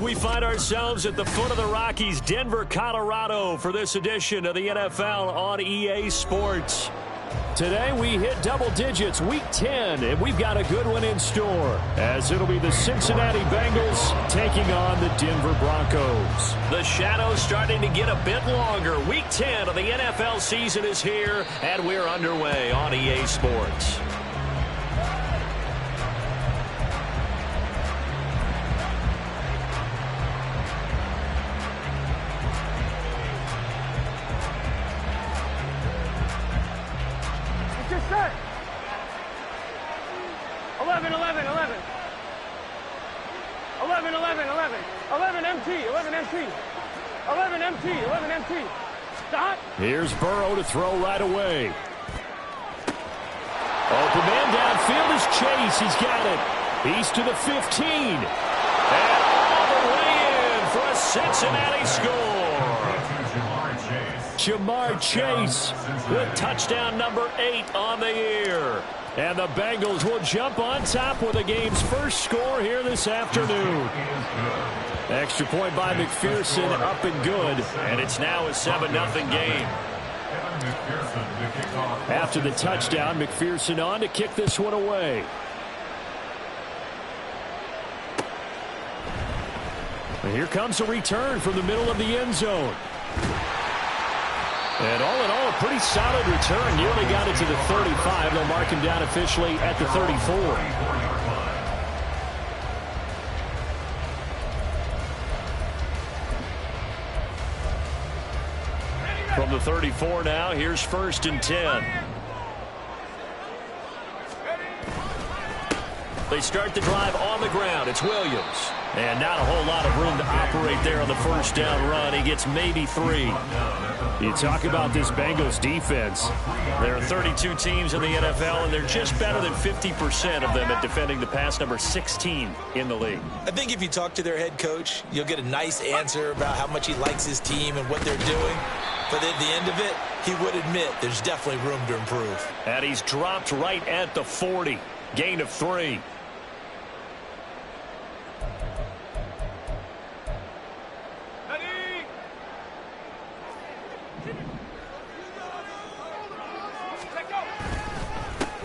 we find ourselves at the foot of the Rockies, Denver, Colorado, for this edition of the NFL on EA Sports. Today we hit double digits, week 10, and we've got a good one in store, as it'll be the Cincinnati Bengals taking on the Denver Broncos. The shadow's starting to get a bit longer. Week 10 of the NFL season is here, and we're underway on EA Sports. Set. 11, 11, 11. 11, 11, 11. 11 MT, 11 MT. 11 MT, 11 MT. Stop. Here's Burrow to throw right away. Open man downfield is Chase. He's got it. He's to the 15. And all the way in for a Cincinnati score. Jamar Chase with touchdown number 8 on the year. And the Bengals will jump on top with the game's first score here this afternoon. Extra point by McPherson, up and good. And it's now a 7-0 game. After the touchdown, McPherson on to kick this one away. And here comes a return from the middle of the end zone. And all in all, a pretty solid return. Nearly got it to the 35. They'll mark him down officially at the 34. From the 34 now, here's 1st and 10. They start the drive on the ground. It's Williams. And not a whole lot of room to operate there on the first down run. He gets maybe 3. You talk about this Bengals defense. There are 32 teams in the NFL, and they're just better than 50% of them at defending the pass, number 16 in the league. I think if you talk to their head coach, you'll get a nice answer about how much he likes his team and what they're doing. But at the end of it, he would admit there's definitely room to improve. And he's dropped right at the 40. Gain of 3.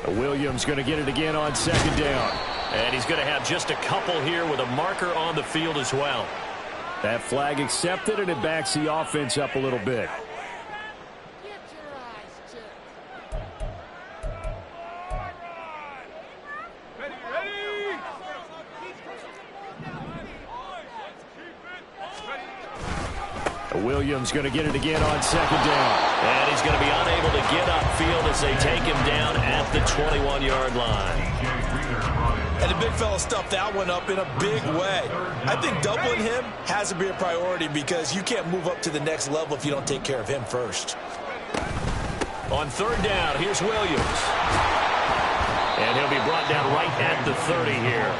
Williams going to get it again on 2nd down. And he's going to have just a couple here with a marker on the field as well. That flag accepted, and it backs the offense up a little bit. Williams going to get it again on 2nd down. And he's going to be unable to get upfield as they take him down at the 21-yard line. And the big fella stuffed that one up in a big way. I think doubling him has to be a priority because you can't move up to the next level if you don't take care of him first. On 3rd down, here's Williams. And he'll be brought down right at the 30 here.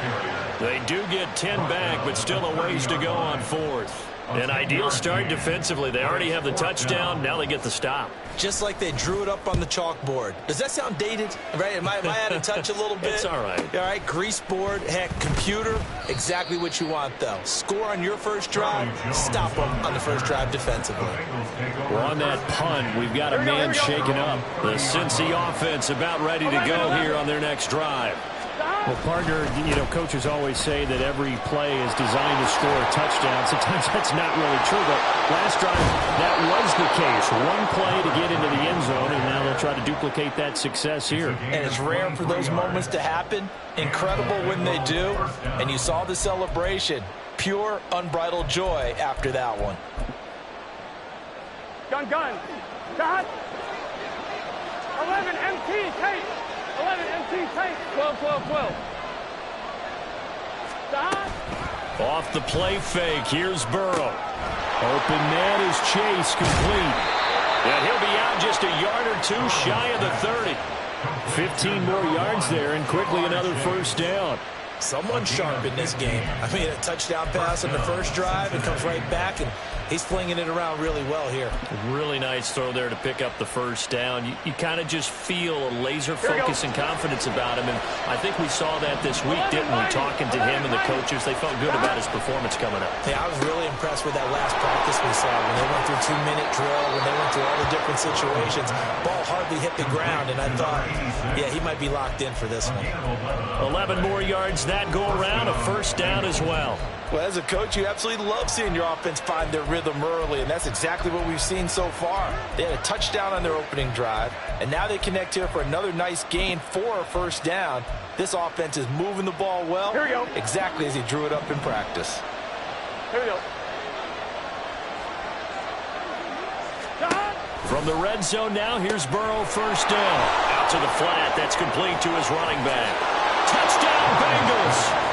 They do get 10 back, but still a ways to go on 4th. An ideal start defensively. They already have the touchdown. Now they get the stop. Just like they drew it up on the chalkboard. Does that sound dated? Right? Am I out of touch a little bit? It's all right. All right, grease board, heck, computer, exactly what you want, though. Score on your first drive, stop them on the first drive defensively. We're on that punt. We've got a man shaken up. The Cincy offense about ready to go here on their next drive. Well, partner, coaches always say that every play is designed to score a touchdown. Sometimes that's not really true, but last drive, that was the case. One play to get into the end zone, and now they'll try to duplicate that success here. And it's rare for those moments to happen. Incredible when they do. And you saw the celebration. Pure, unbridled joy after that one. Gun. Shot. 11 MT, Tate. 11 MT, Tate. 12, 12, 12. Stop. Off the play fake, here's Burrow. Open man is Chase, complete. And he'll be out just a yard or 2 shy of the 30. 15 more yards there, and quickly another first down. Someone sharp in this game. I mean, a touchdown pass on the first drive, and comes right back and He's flinging it around really well here. Really nice throw there to pick up the first down. You kind of just feel a laser focus and confidence about him, and I think we saw that this week, didn't we? Talking to him and the coaches, they felt good about his performance coming up. Yeah, I was really impressed with that last practice we saw when they went through 2-minute drill, when they went through all the different situations. Ball hardly hit the ground, and I thought, yeah, he might be locked in for this one. 11 more yards that go around, a first down as well. Well, as a coach, you absolutely love seeing your offense find their rhythm early, and that's exactly what we've seen so far. They had a touchdown on their opening drive, and now they connect here for another nice gain for a first down. This offense is moving the ball well. Here we go. Exactly as he drew it up in practice. Here we go. From the red zone now, here's Burrow, first down. Out to the flat, that's complete to his running back. Touchdown, Bengals!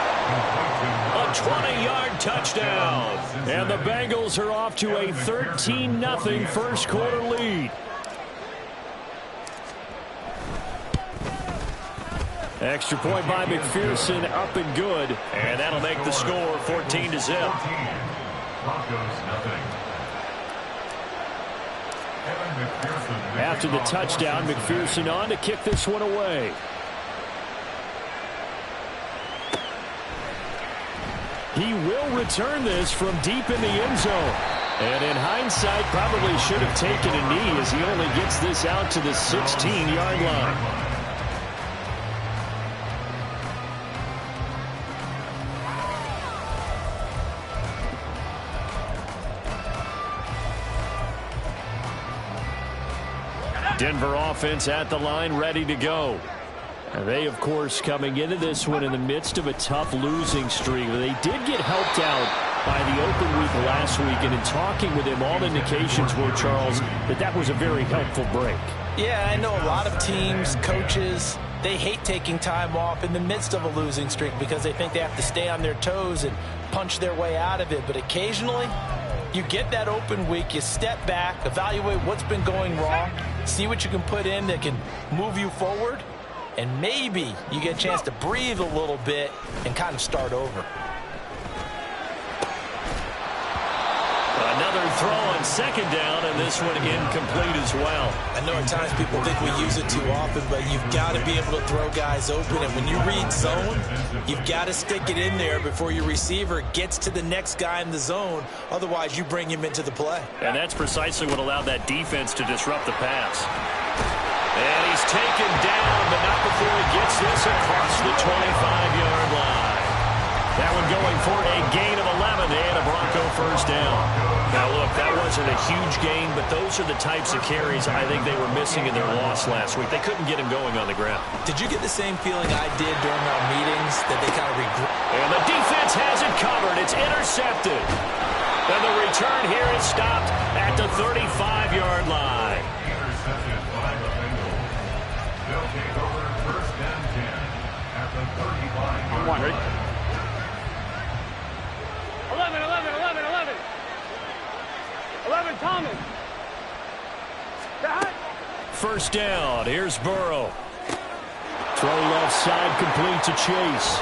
A 20-yard touchdown. And the Bengals are off to a 13-0 first quarter lead. Extra point by McPherson, up and good. And that'll make the score 14-0. After the touchdown, McPherson on to kick this one away. He will return this from deep in the end zone. And in hindsight, probably should have taken a knee as he only gets this out to the 16-yard line. Denver offense at the line, ready to go. And they, of course, coming into this one in the midst of a tough losing streak. They did get helped out by the open week last week, and in talking with him, all indications were, Charles, that was a very helpful break. Yeah, I know a lot of teams, coaches, they hate taking time off in the midst of a losing streak because they think they have to stay on their toes and punch their way out of it. But occasionally, you get that open week, you step back, evaluate what's been going wrong, see what you can put in that can move you forward, and maybe you get a chance to breathe a little bit and kind of start over. Another throw on second down, and this one incomplete as well. I know at times people think we use it too often, but you've got to be able to throw guys open. And when you read zone, you've got to stick it in there before your receiver gets to the next guy in the zone. Otherwise, you bring him into the play. And that's precisely what allowed that defense to disrupt the pass. And he's taken down, but not before he gets this across the 25-yard line. That one going for a gain of 11 and a Bronco first down. Now, look, that wasn't a huge gain, but those are the types of carries I think they were missing in their loss last week. They couldn't get him going on the ground. Did you get the same feeling I did during our meetings that they kind of regret? And the defense has it covered. It's intercepted. And the return here is stopped at the 35-yard line. Intercepted by the Bengals. They'll take over first and 10 at the 35-yard line. 11, Thomas. First down. Here's Burrow. Throw left side, complete to Chase.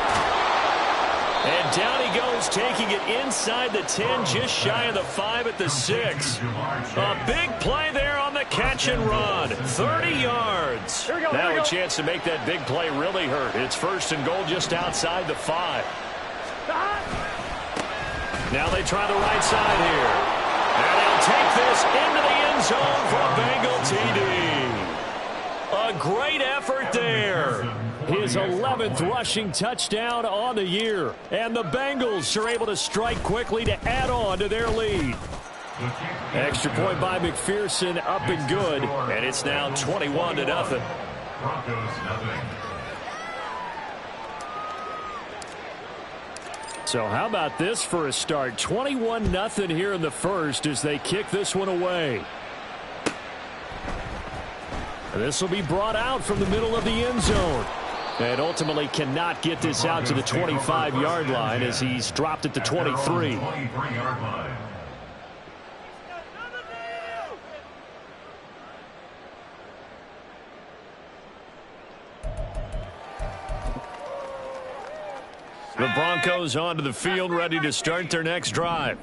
And down he goes, taking it inside the 10, just shy of the 5 at the 6. A big play there on the catch and run. 30 yards. Now a chance to make that big play really hurt. It's first and goal just outside the 5. Now they try the right side here. And they'll take this into the end zone for a Bengal TD. A great effort there. His 11th rushing touchdown on the year. And the Bengals are able to strike quickly to add on to their lead. Extra point by McPherson, up and good. And it's now 21-0. Broncos nothing. So how about this for a start? 21-0 here in the first as they kick this one away. And this will be brought out from the middle of the end zone. And ultimately cannot get this out to the 25-yard line as he's dropped at the 23. 23-yard line. The Broncos onto the field, ready to start their next drive.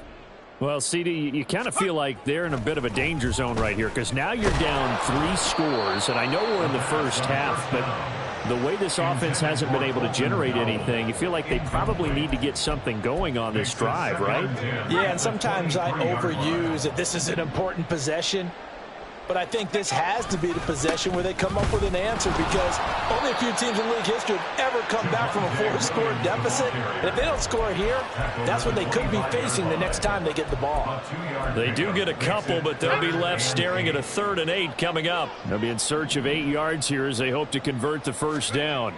Well, CD, you kind of feel like they're in a bit of a danger zone right here because now you're down 3 scores, and I know we're in the first half, but the way this offense hasn't been able to generate anything, you feel like they probably need to get something going on this drive, right? Yeah, and sometimes I overuse that this is an important possession. But I think this has to be the possession where they come up with an answer because only a few teams in league history have ever come back from a 4-score deficit. And if they don't score here, that's what they could be facing the next time they get the ball. They do get a couple, but they'll be left staring at a 3rd and 8 coming up. They'll be in search of 8 yards here as they hope to convert the first down.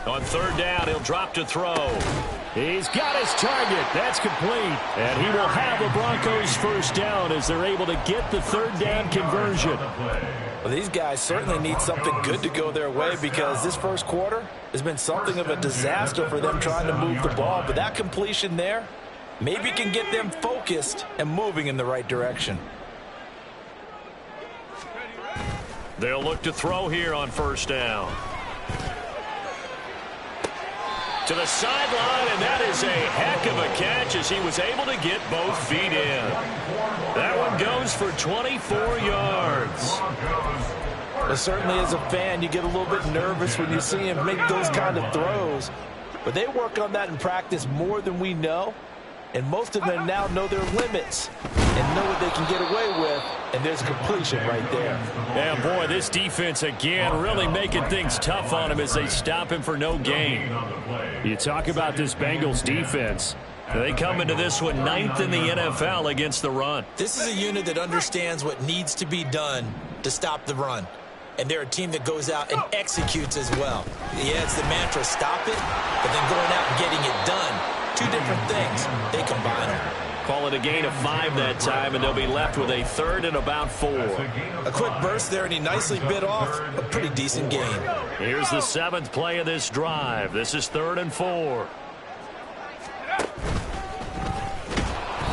On 3rd down, he'll drop to throw. He's got his target. That's complete. And he will have the Broncos first down as they're able to get the 3rd down conversion. Well, these guys certainly need something good to go their way because this first quarter has been something of a disaster for them trying to move the ball. But that completion there maybe can get them focused and moving in the right direction. They'll look to throw here on 1st down. To the sideline, and that is a heck of a catch as he was able to get both feet in. That one goes for 24 yards. Well, certainly as a fan, you get a little bit nervous when you see him make those kind of throws. But they work on that in practice more than we know. And most of them now know their limits and know what they can get away with. And there's a completion right there. Yeah, boy, this defense again really making things tough on him as they stop him for no gain. You talk about this Bengals defense. They come into this one 9th in the NFL against the run. This is a unit that understands what needs to be done to stop the run. And they're a team that goes out and executes as well. Yeah, it's the mantra, stop it, but then going out and getting it done. 2 different things. They combine them. Call it a gain of 5 that time, and they'll be left with a 3rd and about 4. A quick burst there, and he nicely bit off a pretty decent gain. Here's the 7th play of this drive. This is 3rd and 4.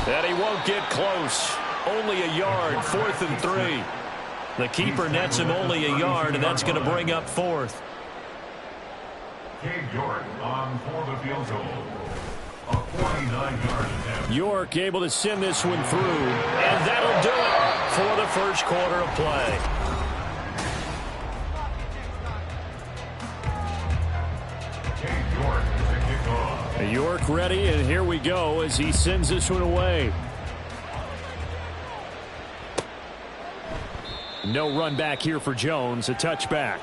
And he won't get close. Only a yard, 4th and 3. The keeper nets him only a yard, and that's going to bring up 4th. York on for the field goal. A 49-yard attempt. York able to send this one through, and that'll do it for the first quarter of play. York with the kickoff. York ready, and here we go as he sends this one away. No run back here for Jones, a touchback.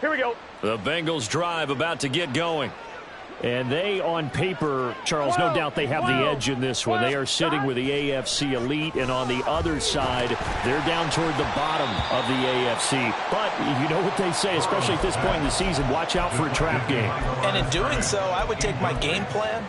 Here we go. The Bengals drive about to get going. And they, on paper, Charles, no doubt they have the edge in this one. They are sitting with the AFC elite, and on the other side, they're down toward the bottom of the AFC. But you know what they say, especially at this point in the season, watch out for a trap game. And in doing so, I would take my game plan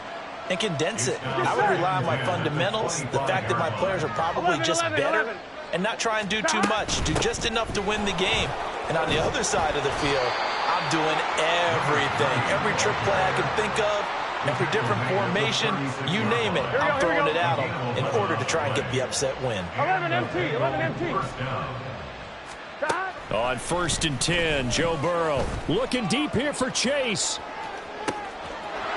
and condense it. I would rely on my fundamentals, the fact that my players are probably just better, and not try and do too much. Do just enough to win the game. And on the other side of the field, I'm doing everything. Every trick play I can think of, every different formation, you name it, I'm throwing it at them in order to try and get the upset win. 11 MT, 11 MT. On 1st and 10, Joe Burrow looking deep here for Chase.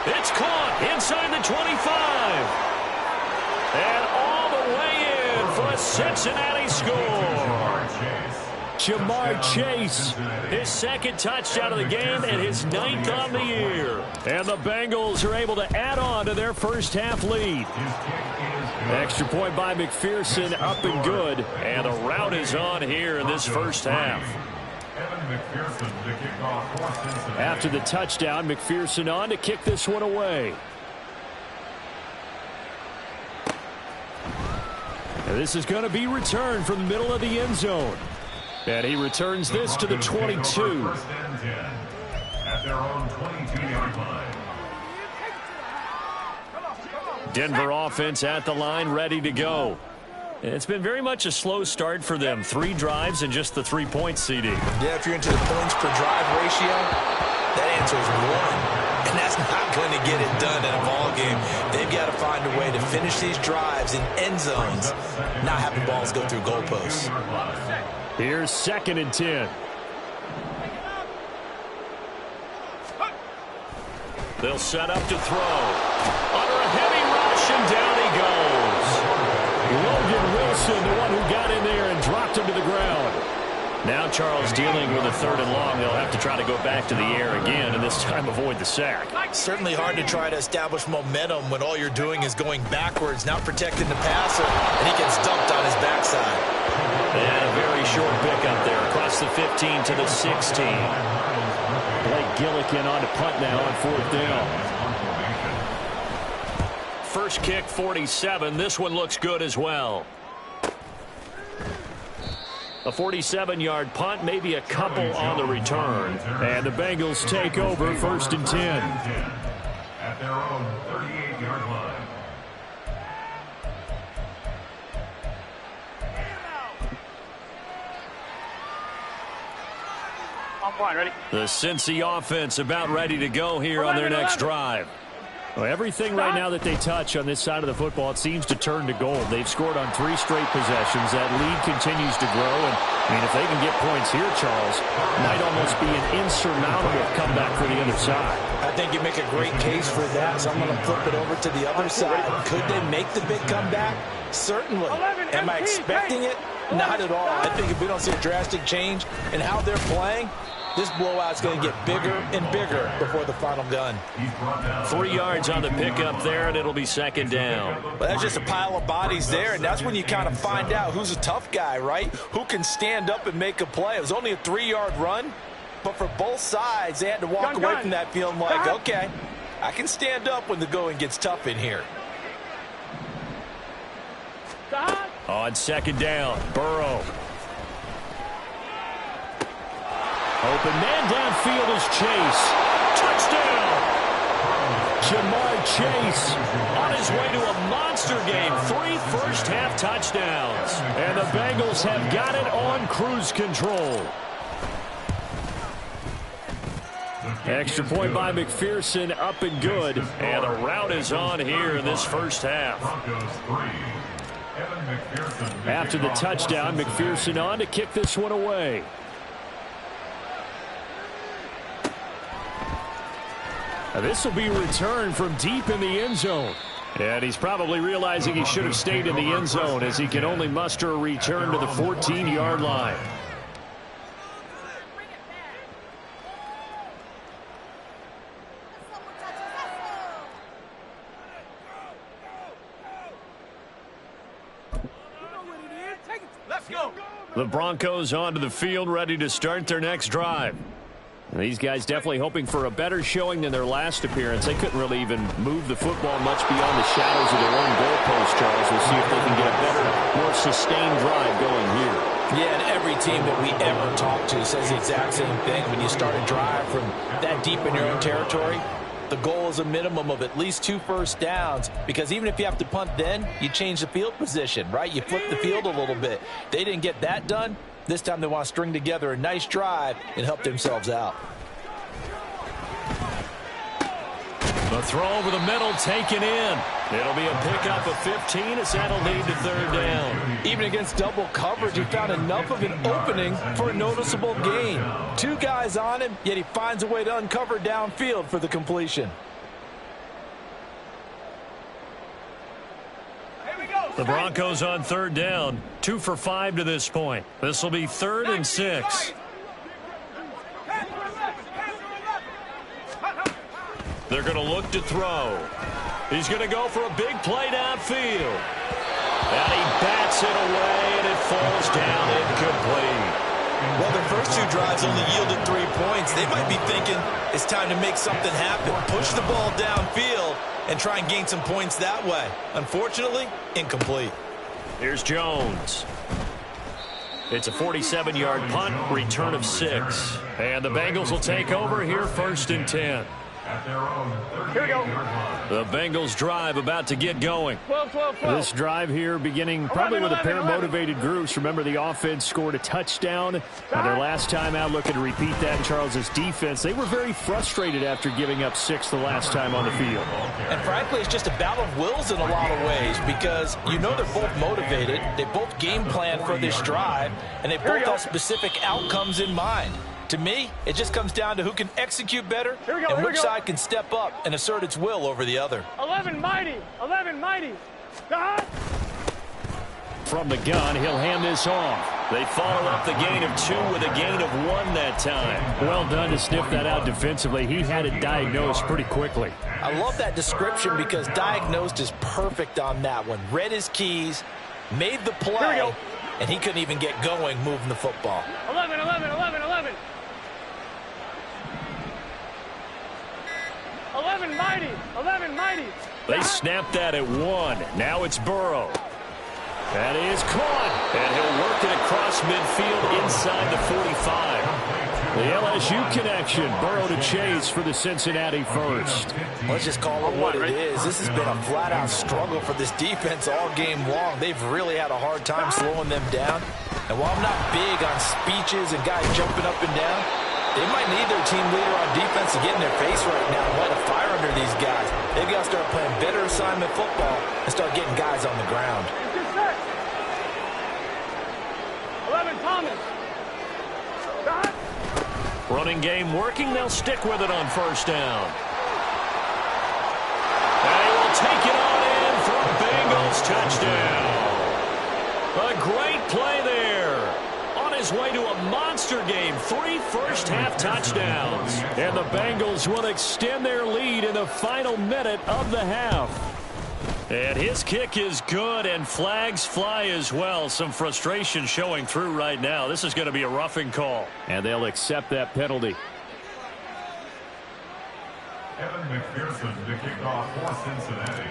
It's caught inside the 25. And all the way in for a Cincinnati score. Jamar Chase, his 2nd touchdown of the game and his 9th on the year. And the Bengals are able to add on to their first half lead. Extra point by McPherson, up and good. And the route is on here in this first half. After the touchdown, McPherson on to kick this one away. And this is going to be returned from the middle of the end zone. And he returns this to the 22. At their own 22-yard line. Denver offense at the line, ready to go. It's been very much a slow start for them. 3 drives and just the 3 points, CD. Yeah, if you're into the points per drive ratio, that answer is 1. And that's not going to get it done in a ball game. They've got to find a way to finish these drives in end zones, not having balls go through goalposts. Here's 2nd and 10. They'll set up to throw. Under a heavy rush, and down he goes. Logan Wilson, the one who got in there and dropped him to the ground. Now Charles dealing with a 3rd and long. They'll have to try to go back to the air again, and this time avoid the sack. Certainly hard to try to establish momentum when all you're doing is going backwards, not protecting the passer, and he gets dumped on his backside. And a very short pickup there across the 15 to the 16. Blake Gillikin on to punt now on 4th down. First kick, 47. This one looks good as well. A 47-yard punt, maybe a couple on the return. And the Bengals take over 1st and 10. At their own 38-yard line. I'm fine, ready? The Cincy offense about ready to go here on their next drive. Well, everything right now that they touch on this side of the football, it seems to turn to gold. They've scored on 3 straight possessions. That lead continues to grow. And, I mean, if they can get points here, Charles, it might almost be an insurmountable comeback for the other side. I think you make a great case for that, so I'm going to flip it over to the other side. Could they make the big comeback? Certainly. Am I expecting it? Not at all. I think if we don't see a drastic change in how they're playing, this blowout's going to get bigger and bigger before the final gun. 3 yards on the pickup there, and it'll be 2nd down. Well, that's just a pile of bodies there, and that's when you kind of find out who's a tough guy, right? Who can stand up and make a play. It was only a 3-yard run, but for both sides, they had to walk away from that feeling like, okay, I can stand up when the going gets tough in here. On 2nd down, Burrow. Open man downfield is Chase. Touchdown! Jamar Chase on his way to a monster game. 3 first-half touchdowns. And the Bengals have got it on cruise control. Extra point by McPherson, up and good. And a rout is on here in this first half. After the touchdown, McPherson on to kick this one away. This will be returned from deep in the end zone. And he's probably realizing he should have stayed in the end zone as he can only muster a return to the 14-yard line. The Broncos onto the field, ready to start their next drive. And these guys definitely hoping for a better showing than their last appearance. They couldn't really even move the football much beyond the shadows of their own goalpost, Charles. We'll see if they can get a better, more sustained drive going here. Yeah, and every team that we ever talk to says the exact same thing. When you start a drive from that deep in your own territory, the goal is a minimum of at least 2 first downs, because even if you have to punt then, you change the field position, right? You flip the field a little bit. They didn't get that done. This time they want to string together a nice drive and help themselves out. The throw over the middle taken in. It'll be a pickup of 15 as that'll lead to 3rd down. Even against double coverage, he found enough of an opening for a noticeable gain. 2 guys on him, yet he finds a way to uncover downfield for the completion. The Broncos on 3rd down. 2 for 5 to this point. This will be 3rd and 6. They're going to look to throw. He's going to go for a big play downfield. And he bats it away, and it falls down incomplete. Well, their first 2 drives only yielded 3 points. They might be thinking it's time to make something happen. Push the ball downfield and try and gain some points that way. Unfortunately, incomplete. Here's Jones. It's a 47-yard punt, return of 6. And the Bengals will take over here 1st and 10. Here we go. The Bengals drive about to get going. 12. This drive here beginning probably with a pair of motivated groups. Remember, the offense scored a touchdown. Their last time out, looking to repeat that in Charles's defense. They were very frustrated after giving up 6 the last time on the field. And frankly, it's just a battle of wills in a lot of ways, because you know they're both motivated. They both game plan for this drive, and they both have specific outcomes in mind. To me, it just comes down to who can execute better and which side can step up and assert its will over the other. 11 mighty. 11 mighty. From the gun, he'll hand this off. They follow up the gain of 2 with a gain of 1 that time. Well done to sniff that out defensively. He had it diagnosed pretty quickly. I love that description because diagnosed is perfect on that one. Read his keys, made the play, and he couldn't even get going moving the football. 11, 11, 11, 11. 11 mighty. 11 mighty. They snapped that at 1. Now it's Burrow. That is caught, and he'll work it across midfield inside the 45. The LSU connection, Burrow to Chase for the Cincinnati first. Let's just call it what it is. This has been a flat-out struggle for this defense all game long. They've really had a hard time slowing them down. And while I'm not big on speeches and guys jumping up and down, they might need their team leader on defense to get in their face right now and light a fire under these guys. They've got to start playing better assignment football and start getting guys on the ground. 11 Thomas. Running game working. They'll stick with it on first down. And he will take it on in for a Bengals touchdown. A great play there. On his way to a monster game. 3 first-half touchdowns. And the Bengals will extend their lead in the final minute of the half. And his kick is good, and flags fly as well. Some frustration showing through right now. This is going to be a roughing call. And they'll accept that penalty. Evan McPherson to kick off for Cincinnati.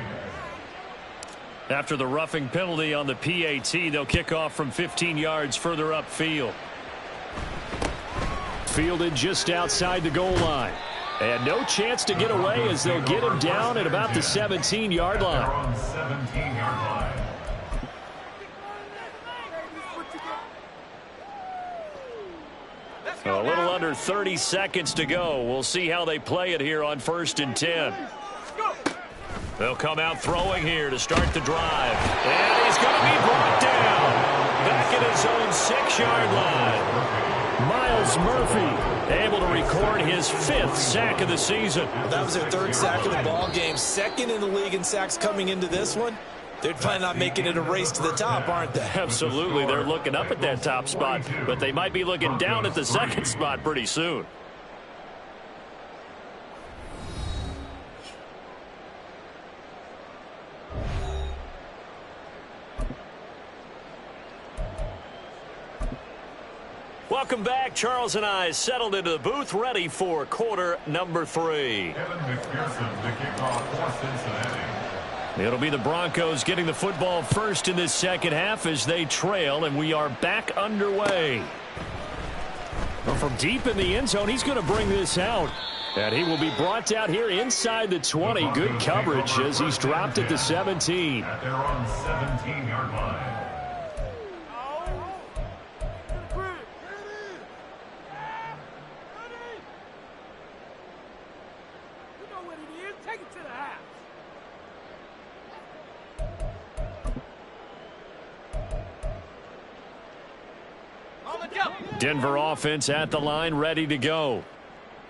After the roughing penalty on the PAT, they'll kick off from 15 yards further upfield. Fielded just outside the goal line. And no chance to get away as they'll get him down at about the 17-yard line. On 17-yard line. A little under 30 seconds to go. We'll see how they play it here on 1st and 10. They'll come out throwing here to start the drive. And he's going to be brought down. Back at his own 6-yard line. Miles Murphy able to record his 5th sack of the season. That was their 3rd sack of the ball game. 2nd in the league in sacks coming into this one. They're planning on making it a race to the top, aren't they? Absolutely. They're looking up at that top spot, but they might be looking down at the 2nd spot pretty soon. Welcome back. Charles and I settled into the booth, ready for quarter number 3. Evan McPherson to kick off for Cincinnati. It'll be the Broncos getting the football first in this second half as they trail, and we are back underway. Well, from deep in the end zone, he's going to bring this out. And he will be brought out here inside the 20. Good coverage as he's dropped at the 17. At their own 17-yard line. Denver offense at the line, ready to go.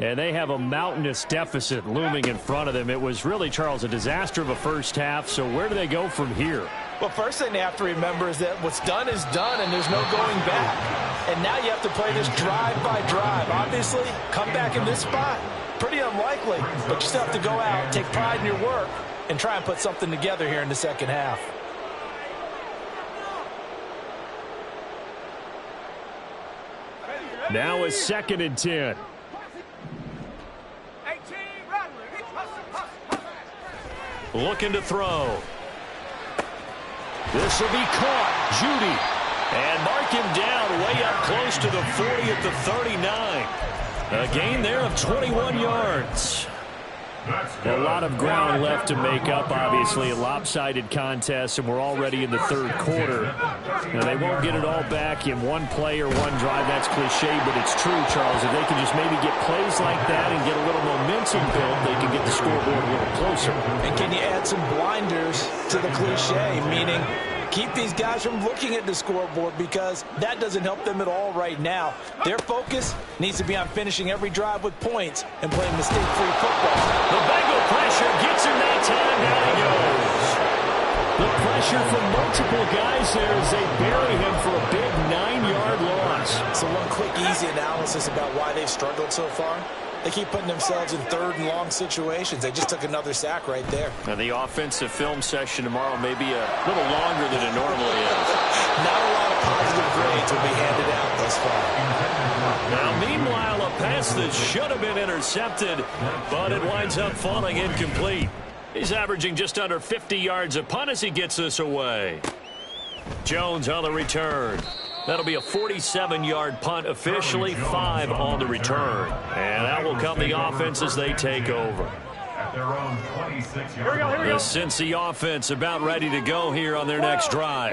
And they have a mountainous deficit looming in front of them. It was really, Charles, a disaster of a first half. So where do they go from here? Well, first thing they have to remember is that what's done is done, and there's no going back. And now you have to play this drive by drive. Obviously, come back in this spot, pretty unlikely. But you still have to go out, take pride in your work, and try and put something together here in the second half. Now a 2nd and 10. Looking to throw. This will be caught. Judy. And mark him down way up close to the 40 at the 39. A gain there of 21 yards. A lot of ground left to make up, obviously. A lopsided contest, and we're already in the 3rd quarter. And they won't get it all back in one play or one drive. That's cliche, but it's true, Charles. If they can just maybe get plays like that and get a little momentum built, they can get the scoreboard a little closer. And can you add some blinders to the cliche, meaning keep these guys from looking at the scoreboard because that doesn't help them at all right now. Their focus needs to be on finishing every drive with points and playing mistake-free football. The Bengal pressure gets him that time. Down he goes. The pressure from multiple guys there as they bury him for a big 9-yard loss. So one quick, easy analysis about why they've struggled so far. They keep putting themselves in third and long situations. They just took another sack right there. And the offensive film session tomorrow may be a little longer than it normally is. Not a lot of positive grades will be handed out thus far. Now, meanwhile, a pass that should have been intercepted, but it winds up falling incomplete. He's averaging just under 50 yards a punt as he gets this away. Jones on the return. That'll be a 47-yard punt, officially 5 on the return. And that will come the offense as they take over. At their own 26-yard line. The Cincy offense about ready to go here on their next drive.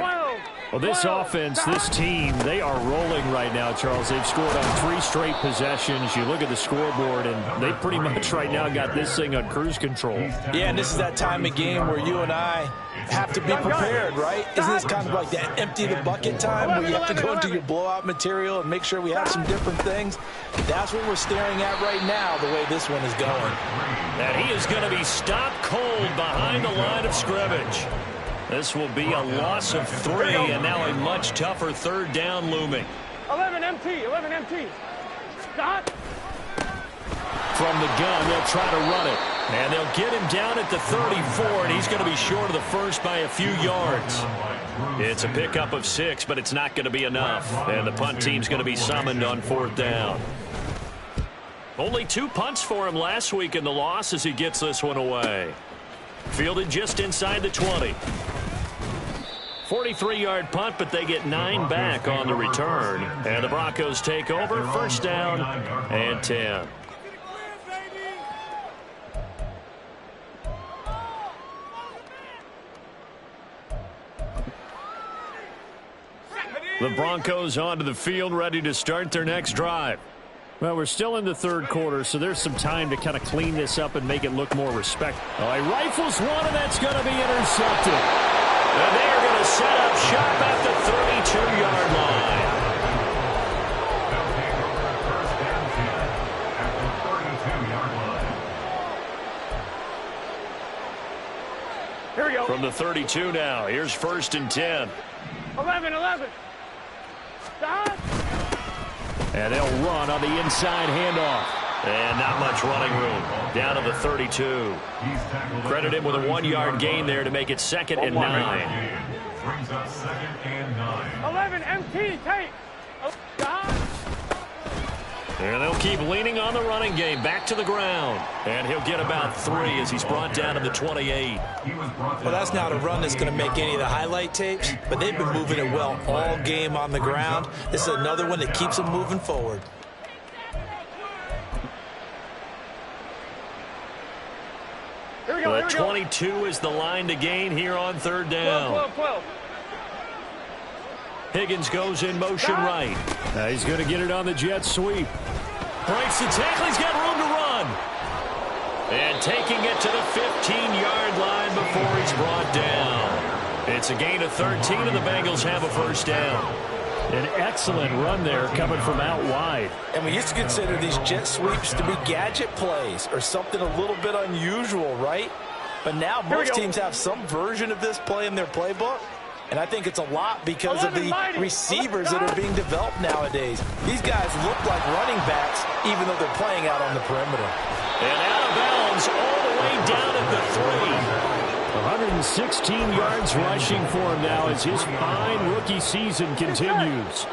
Well, this offense, this team, they are rolling right now, Charles. They've scored on 3 straight possessions. You look at the scoreboard, and they pretty much right now got this thing on cruise control. Yeah, and this is that time of game where you and I have to be prepared, right? Isn't this kind of like that empty the bucket time where you have to go into your blowout material and make sure we have some different things? That's what we're staring at right now, the way this one is going. And he is going to be stopped cold behind the line of scrimmage. This will be a loss of 3, and now a much tougher third down looming. 11 MT, 11 MT. Stop. From the gun, they'll try to run it. And they'll get him down at the 34, and he's going to be short of the first by a few yards. It's a pickup of 6, but it's not going to be enough. And the punt team's going to be summoned on 4th down. Only 2 punts for him last week in the loss as he gets this one away. Fielded just inside the 20. 43-yard punt, but they get 9 back on the return. And the Broncos take over, 1st down and 10. The Broncos onto the field, ready to start their next drive. Well, we're still in the 3rd quarter, so there's some time to kind of clean this up and make it look more respectful. Oh, he rifles one, and that's going to be intercepted. And they are going to set up shop at the 32-yard line. Here we go. From the 32 now, here's 1st and 10. 11, 11. Stop. And they'll run on the inside handoff. And not much running room. Down to the 32. Credit him with a 1-yard gain there to make it 2nd and 9. Brings up 2nd and 9. 11 MT, take. Stop. And they'll keep leaning on the running game. Back to the ground. And he'll get about 3 as he's brought down to the 28. Well, that's not a run that's going to make any of the highlight tapes, but they've been moving it well all game on the ground. This is another one that keeps them moving forward. Here we go, The 22 is the line to gain here on 3rd down. 12. Higgins goes in motion right. He's going to get it on the jet sweep. Breaks the tackle. He's got room to run. And taking it to the 15-yard line before he's brought down. It's a gain of 13, and the Bengals have a 1st down. An excellent run there coming from out wide. And we used to consider these jet sweeps to be gadget plays or something a little bit unusual, right? But now most teams have some version of this play in their playbook. And I think it's a lot because of the receivers that are being developed nowadays. These guys look like running backs even though they're playing out on the perimeter. And out of bounds all the way down at the 116 yards rushing for him now as his fine rookie season continues.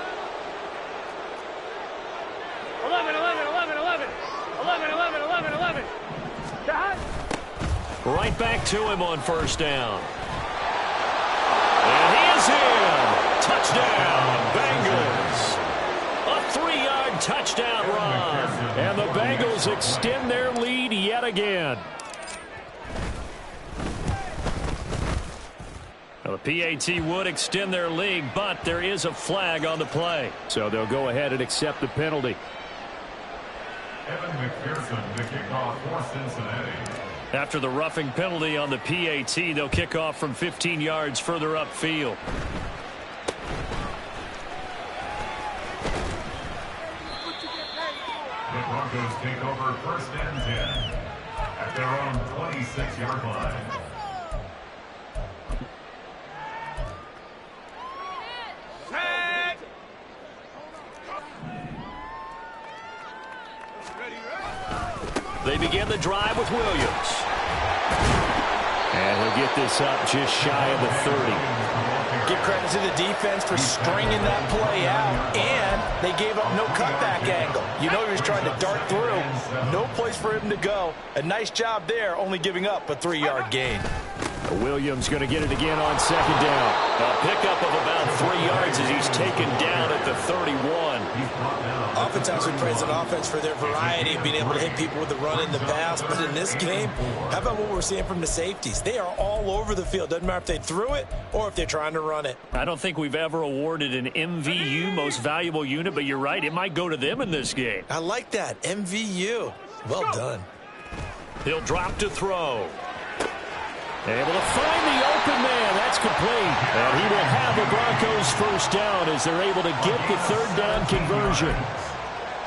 11. 3. Right back to him on 1st down. And he is in. Touchdown, Bengals. A 3-yard touchdown run. And the Bengals extend their lead yet again. Well, the PAT would extend their lead, but there is a flag on the play. So they'll go ahead and accept the penalty. Evan McPherson, the kickoff for Cincinnati. After the roughing penalty on the PAT, they'll kick off from 15 yards further upfield. The Broncos take over 1st and 10 at their own 26-yard line. They begin the drive with Williams. And he'll get this up just shy of the 30. Give credit to the defense for stringing that play out, and they gave up no cutback angle. You know he was trying to dart through. No place for him to go. A nice job there, only giving up a 3-yard gain. Williams going to get it again on 2nd down. A pickup of about 3 yards as he's taken down at the 31. Oftentimes we praise an offense for their variety of being able to hit people with the run and the pass, but in this game, how about what we're seeing from the safeties? They are all over the field. Doesn't matter if they threw it or if they're trying to run it. I don't think we've ever awarded an MVU, most valuable unit, but you're right, it might go to them in this game. I like that, MVU. Well done. He'll drop to throw. Able to find the open man. That's complete. And he will have the Broncos 1st down as they're able to get the 3rd down conversion.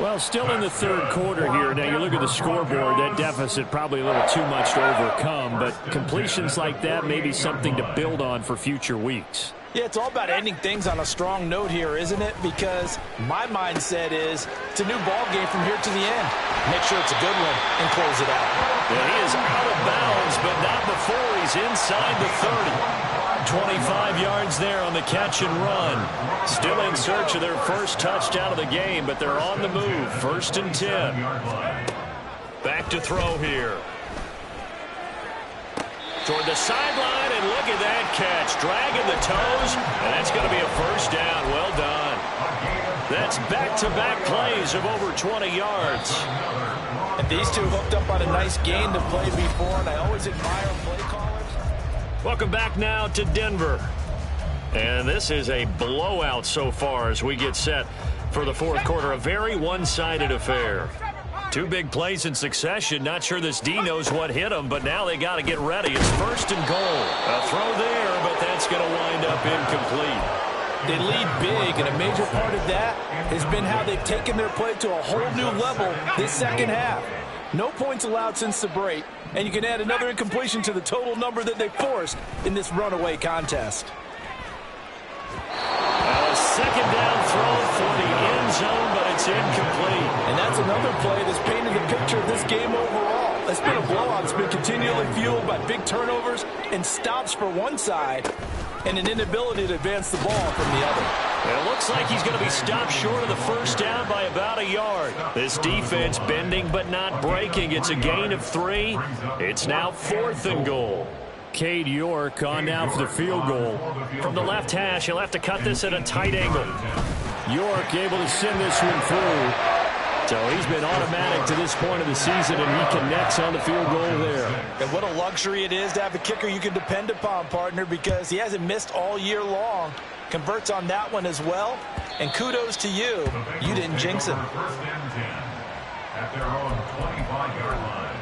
Well, still in the 3rd quarter here. Now, you look at the scoreboard, that deficit probably a little too much to overcome, but completions like that may be something to build on for future weeks. Yeah, it's all about ending things on a strong note here, isn't it? Because my mindset is it's a new ball game from here to the end. Make sure it's a good one and close it out. Yeah, he is out of bounds, but not before he's inside the 30. 25 yards there on the catch and run. Still in search of their first touchdown of the game, but they're on the move. 1st and 10. Back to throw here. Toward the sideline, and look at that catch. Dragging the toes, and that's going to be a 1st down. Well done. That's back-to-back plays of over 20 yards. And these two hooked up on a nice gain to play before, and I always admire play callers. Welcome back now to Denver. And this is a blowout so far as we get set for the 4th quarter. A very one-sided affair. 2 big plays in succession. Not sure this D knows what hit them, but now they got to get ready. It's 1st and goal. A throw there, but that's going to wind up incomplete. They lead big, and a major part of that has been how they've taken their play to a whole new level this 2nd half. No points allowed since the break, and you can add another incompletion to the total number that they forced in this runaway contest. A 2nd down throw for the end zone, but it's incomplete. And that's another play that's painted the picture of this game overall. It's been a blowout. It's been continually fueled by big turnovers and stops for one side and an inability to advance the ball from the other. It looks like he's going to be stopped short of the 1st down by about a yard. This defense bending but not breaking. It's a gain of 3. It's now 4th and goal. Cade York on now for the field goal. From the left hash, he'll have to cut this at a tight angle. York able to send this one through. So he's been automatic to this point of the season, and he connects on the field goal there. And what a luxury it is to have a kicker you can depend upon, partner, because he hasn't missed all year long. Converts on that one as well. And kudos to you. You didn't jinx him. 1st and 10 at their own 25-yard line.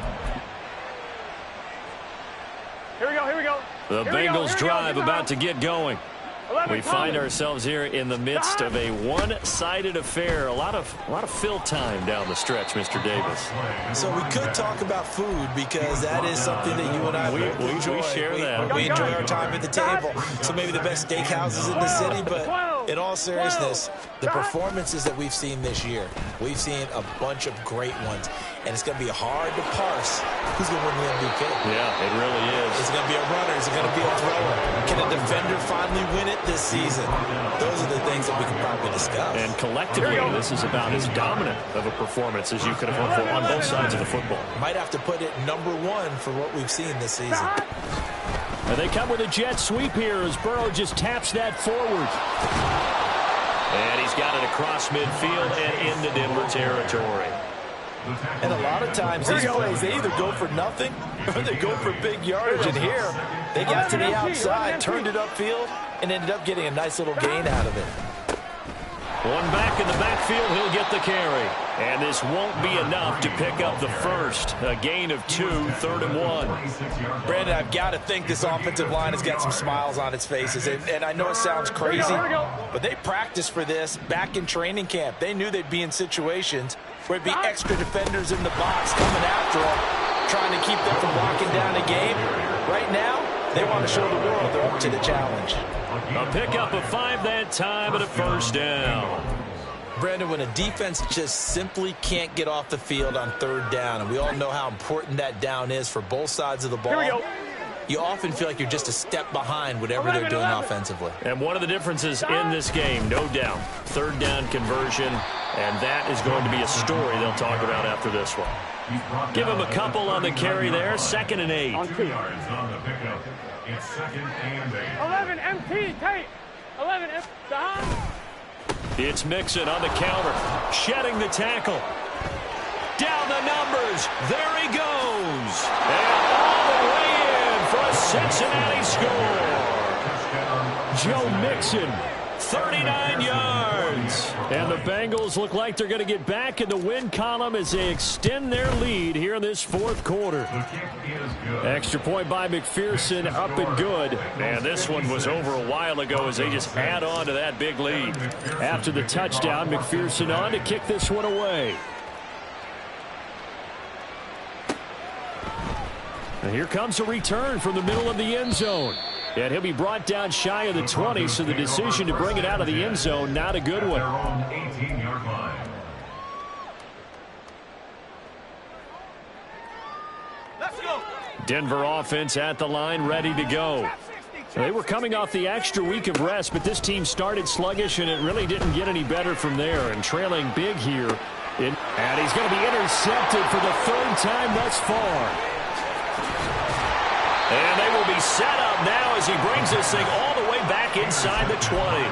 Here we go, here we go. The Bengals drive about to get going. We find ourselves here in the midst of a one-sided affair. A lot of fill time down the stretch, Mr. Davis. So we could talk about food because that is something that you and I enjoy. We share that. We enjoy our time at the table. So maybe the best steakhouses in the city, but in all seriousness, the performances that we've seen this year, we've seen a bunch of great ones. And it's going to be hard to parse who's going to win the MVP. Yeah, it really is. Is it going to be a runner? Is it going to be a thrower? Can a defender finally win it this season? Those are the things that we can probably discuss. And collectively, this is about as dominant of a performance as you could have hoped for on both sides of the football. Might have to put it #1 for what we've seen this season. And they come with a jet sweep here as Burrow just taps that forward. And he's got it across midfield and into Denver territory. And a lot of times these plays, they either go for nothing or they go for big yardage. And here, they got to the outside, turned it upfield, and ended up getting a nice little gain out of it. One back in the backfield, he'll get the carry. And this won't be enough to pick up the first. A gain of 2, 3rd and 1. Brandon, I've got to think this offensive line has got some smiles on its faces. And I know it sounds crazy, but they practiced for this back in training camp. They knew they'd be in situations where it'd be extra defenders in the box coming after them, trying to keep them from locking down a game. Right now, they want to show the world they're up to the challenge. A pickup of 5 that time and a first down. Brandon, when a defense just simply can't get off the field on 3rd down, and we all know how important that down is for both sides of the ball, you often feel like you're just a step behind whatever they're doing offensively. And one of the differences in this game, no doubt, 3rd down conversion, and that is going to be a story they'll talk about after this one. Give him a couple on the carry there, 2nd and 8. On 2 yards on the pickup. It's 2nd and 8. 11 MT, tape. 11 MT. It's Mixon on the counter, shedding the tackle. Down the numbers. There he goes. And all the way in for a Cincinnati score. Joe Mixon, 39 yards. And the Bengals look like they're going to get back in the win column as they extend their lead here in this 4th quarter. Extra point by McPherson, up and good. And this one was over a while ago as they just add on to that big lead. After the touchdown, McPherson on to kick this one away. And here comes a return from the middle of the end zone. And he'll be brought down shy of the 20, so the decision to bring it out of the end zone, not a good one. Denver offense at the line, ready to go. They were coming off the extra week of rest, but this team started sluggish, and it really didn't get any better from there. And trailing big here. And he's going to be intercepted for the 3rd time thus far. And they will be set up now as he brings this thing all the way back inside the 20.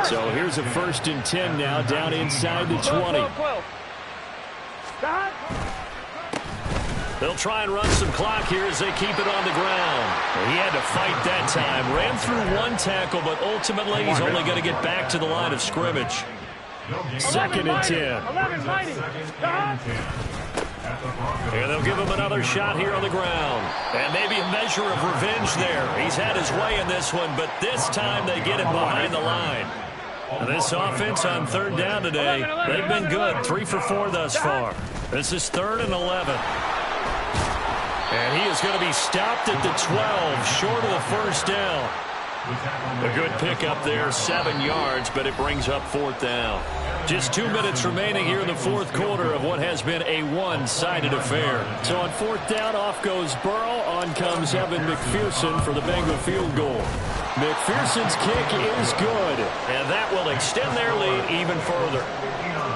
So here's a 1st and 10 now down inside the 20. They'll try and run some clock here as they keep it on the ground. He had to fight that time. Ran through 1 tackle, but ultimately he's only going to get back to the line of scrimmage. 2nd and 10. And they'll give him another shot here on the ground. And maybe a measure of revenge there. He's had his way in this one, but this time they get him behind the line. And this offense on 3rd down today, they've been good. 3 for 4 thus far. This is 3rd and 11. And he is going to be stopped at the 12, short of the 1st down. A good pickup there, 7 yards, but it brings up 4th down. Just 2 minutes remaining here in the 4th quarter of what has been a one-sided affair. So on 4th down, off goes Burrow. On comes Evan McPherson for the Bengal field goal. McPherson's kick is good, and that will extend their lead even further.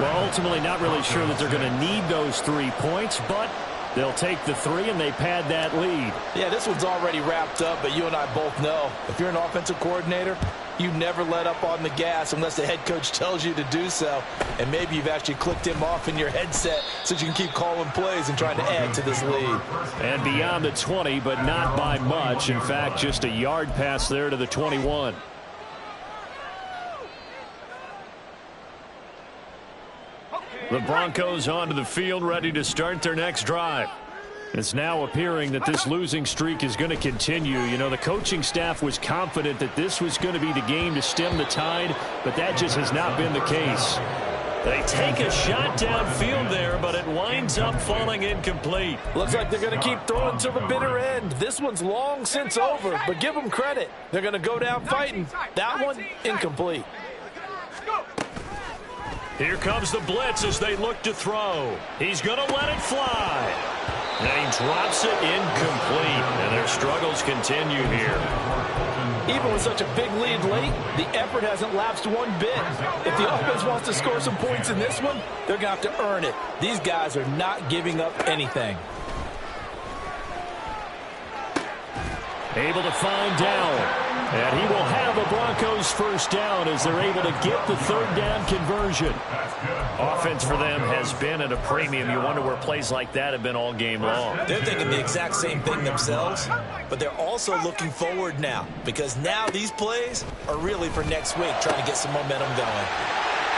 Well, ultimately not really sure that they're going to need those 3 points, but they'll take the 3 and they pad that lead. Yeah, this one's already wrapped up, but you and I both know if you're an offensive coordinator, you never let up on the gas unless the head coach tells you to do so. And maybe you've actually clicked him off in your headset so you can keep calling plays and trying to add to this lead. And beyond the 20, but not by much. In fact, just a yard pass there to the 21. The Broncos onto the field, ready to start their next drive. It's now appearing that this losing streak is going to continue. You know, the coaching staff was confident that this was going to be the game to stem the tide, but that just has not been the case. They take a shot downfield there, but it winds up falling incomplete. Looks like they're going to keep throwing to the bitter end. This one's long since over, but give them credit. They're going to go down fighting. That one, incomplete. Here comes the blitz as they look to throw. He's going to let it fly. And he drops it incomplete. And their struggles continue here. Even with such a big lead late, the effort hasn't lapsed one bit. If the offense wants to score some points in this one, they're going to have to earn it. These guys are not giving up anything. Able to find Dowell. And he will have a Broncos first down as they're able to get the third down conversion. Offense for them has been at a premium. You wonder where plays like that have been all game long. They're thinking the exact same thing themselves, but they're also looking forward now because now these plays are really for next week, trying to get some momentum going.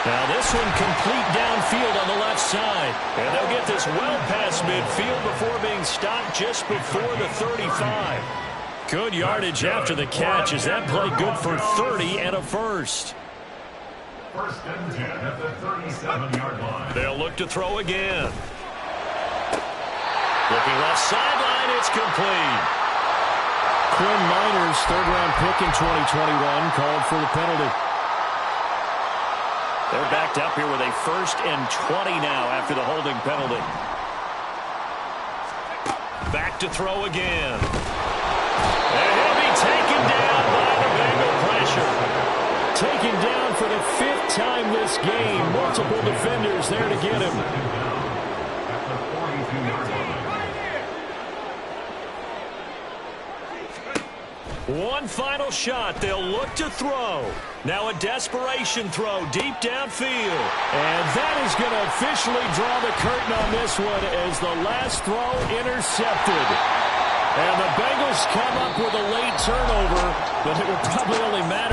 Now this one complete downfield on the left side. And they'll get this well past midfield before being stopped just before the 35. Good yardage after the catch. Is that play good for 30 and a first? First and 10 at the 37-yard line. They'll look to throw again. Looking left sideline, it's complete. Quinn Miners, third-round pick in 2021, called for the penalty. They're backed up here with a first and 20 now after the holding penalty. Back to throw again. And he'll be taken down by the Bengal pressure. Taken down for the 5th time this game. Multiple defenders there to get him. At the 42-yard line. One final shot. They'll look to throw. Now a desperation throw deep downfield. And that is going to officially draw the curtain on this one as the last throw intercepted. And the Bengals come up with a late turnover, but it will probably only matter